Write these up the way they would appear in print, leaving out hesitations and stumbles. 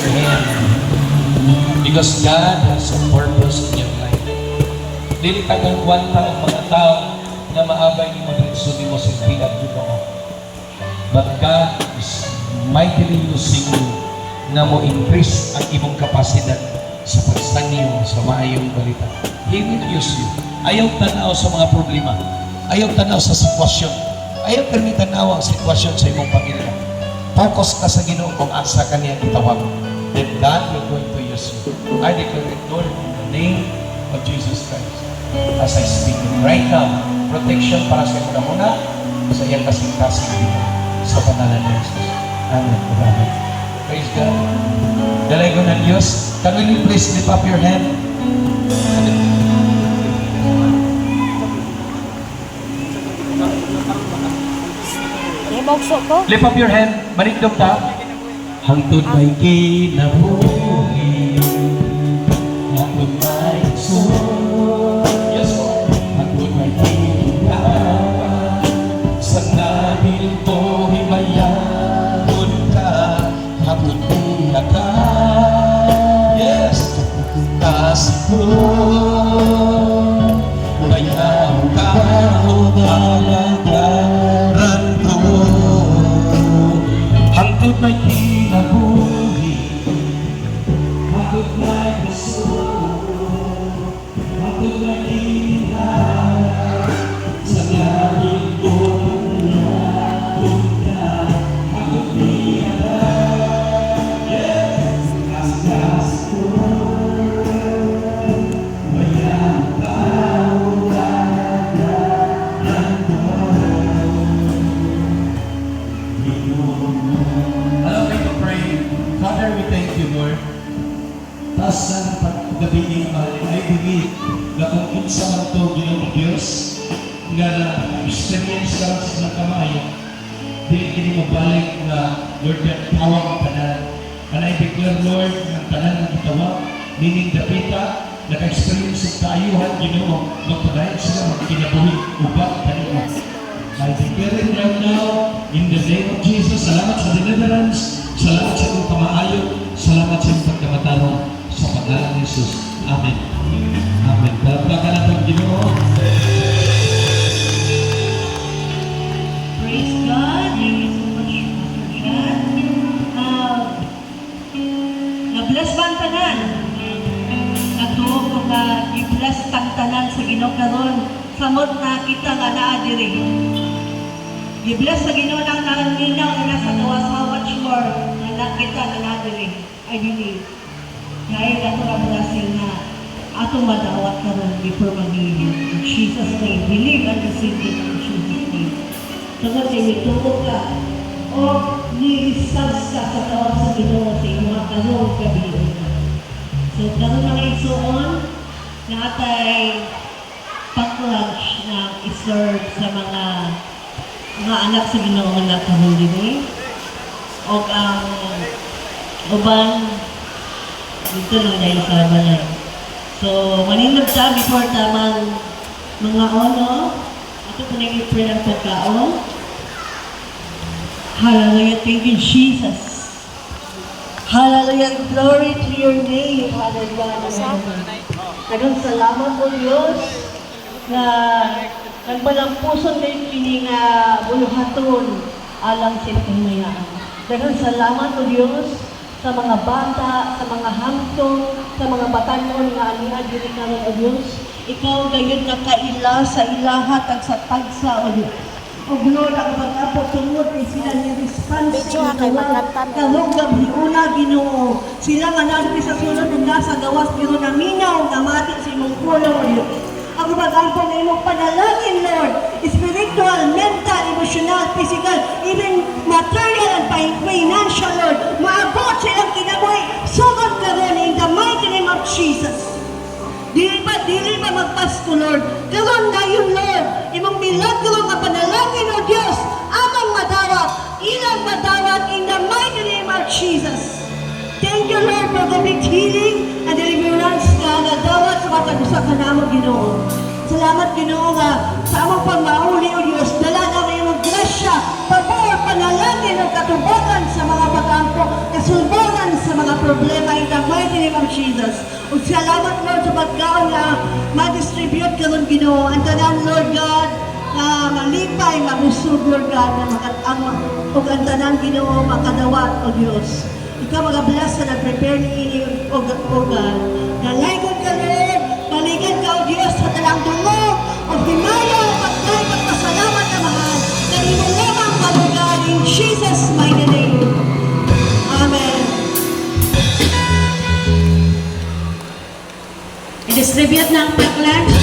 your hand. Because God has a purpose in your life. Dili kagagwan ta ang mga tao na maabay ni mo din mo silbihan Ginoo. But God is mightily using you na mo increase ang imong kapasidad sa pagstangyo sa maayong balita. He will use you. Ayaw tanaw sa mga problema. Ayaw tanaw sa sitwasyon. Ayaw kami tanaw ang sitwasyon sa imong pamilya. Focus ka sa Ginoo kung asa ka niya itawag. Then God will going to use you. I declare it, Lord, in the name of Jesus Christ. As I speak right now, protection para sa muna-muna sa iyang kasing-kasing dito sa pangalan ni Jesus. Amen. Amen. Praise God. Dalago ng Diyos. Can we please lift up your hand? Lift up your hand. Manikdog ta. Hangtod may kinabuhi, hangtod may iso. Yes, Lord. Hangtod may kinabuhi, sa nabil ko himayagon ka, hangtod niya ka. Yes, kasi ko bayaw ka o dalagaran ko. Hangtod may kinabuhi, hangtod may gusto, hangtod may kinabuhi, sa langit ko hangtod ka, hangtod niya ka. Yes, kasi ko bayaw ka o dalagaran ko. Allow me to pray. Father, we thank you, Lord. Taas sa paggabi ay bigit na kung kinsa man ito Ginoong Diyos nga na-experience ka sa mga kamayo, hindi mo balik na, Lord, na tawag ang tanan. And I declare, Lord, ang tanan ng gitawa, meaning dapita, naka-experience sa taayuhan, Ginoo, magpadayon sila, magkinabuhi, ubak, kanina. I declare it right now, in the name of Jesus. Salamat sa deliverance, salamat sa iyong kamaayo, salamat sa iyong pagkamataro, sa pangalan ni Jesus. Amen. Amen. Dapat ka na pag Ginoo. Praise God. Thank you so much, Pastor Chad. Na-bless ba ang tanan? Natuo ko na i-bless tang tanan sa Ginoo karon. Samot na kita nga naa diri. I-bless sa Ginoo nang naninaw na nasa gawas how much more na nakita na naa diri. I believe. Kaya ato ra blessing na ato madawat karon before mag-iinit. In Jesus' name. Believe and receive it in Jesus' name. Tungod kay mituo ka o ni-reserve ka sa tawag sa Ginoo sa iyong karong gabi. So, karon mga igsoon na atay pag-lunch na iserve sa mga anak sa Ginoo na karon dinhi. O ang uban dito lang dahil sa balay. So, maninag ta before tamang mga ono. Ito po na i-pray ang pagkaon. Hallelujah. Thank you, Jesus. Hallelujah. Glory to your name. Hallelujah. Daghang salamat po Diyos na nagbalampuson kayo kini nga buluhaton alang sa pinamayaan. Daghang salamat po Diyos sa mga bata, sa mga hamtong, sa mga batanon nga aniha diri karon o Diyos. Ikaw gayon nga kaila sa ilaha tagsa-tagsa o Diyos. O Lord, ang pag-apo tungod ay sila ni-response sa gawa. Kahong gabi una Ginoo. Sila nga natin sa sulod ng nasa gawas Ginoo na minaw nga mati sa imong pulo o Diyos. Ang pag-apo na imong panalangin, Lord, spiritual, mental, emotional, physical, even material and financial, Lord, maabot silang kinabuhi. Sugod karon in the mighty name of Jesus. Dili ba magpasko, Lord? Karon na yun, Lord. Imong milagro nga panalangin, O Diyos, amang madawat, ilang madawat in the mighty name of Jesus. Thank you, Lord, for the big healing and deliverance nga nadawat sa matag-usa ka namo, Ginoo. Salamat, Ginoo, nga sa among pagmauli, O Diyos, dala na mayroong grasya, pabor, panalangin, o katubagan sa mga pag-ampo, kasulbanan sa mga problema. name of Jesus. Ug salamat Lord sa pagkaon nga ma-distribute karon Ginoo. Ang tanan Lord God na malipay, mabusog Lord God na ug ang tanan Ginoo makadawat o Dios. Ikaw mag-bless na nag-prepare ni o God. Nalaygon ka Lord, balikan ka o Dios sa talang dungo o himaya o pagkay pagpasalamat na mahal na imo lamang kalugan in Jesus' mighty name. Amen. I-distribute ng pack-lunch.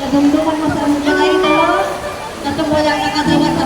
Nadumduman mo sa mga balay no? Katong wala nakagawa sa